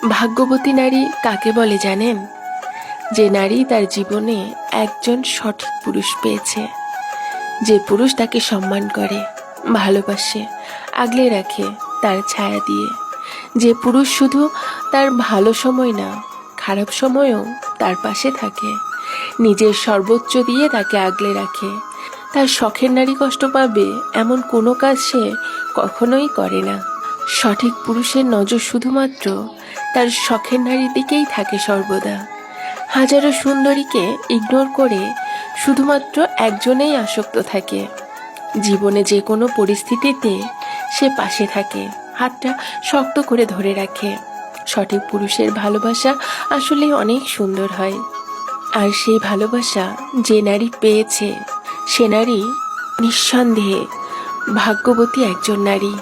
ভাগ্যবতী নারী কাকে বলে জানেন? যে নারী তার জীবনে একজন সঠিক পুরুষ পেয়েছে, যে পুরুষ তাকে সম্মান করে, ভালোবাসে, আগলে রাখে তার ছায়া দিয়ে। যে পুরুষ শুধু তার ভালো সময় না, খারাপ সময়েও তার পাশে থাকে, নিজের সর্বোচ্চ দিয়ে তাকে আগলে রাখে। তার শখের নারী কষ্ট পাবে এমন কোনো কাজ সে কখনোই করে না। সঠিক পুরুষের নজর শুধুমাত্র তার শখের নারীর দিকেই থাকে সর্বদা। হাজারো সুন্দরীকে ইগনোর করে শুধুমাত্র একজনেই আসক্ত থাকে। জীবনে যে কোনো পরিস্থিতিতে সে পাশে থাকে, হাতটা শক্ত করে ধরে রাখে। সঠিক পুরুষের ভালোবাসা আসলে অনেক সুন্দর হয়। আর সেই ভালোবাসা যে নারী পেয়েছে, সে নারী নিঃসন্দেহে ভাগ্যবতী একজন নারী।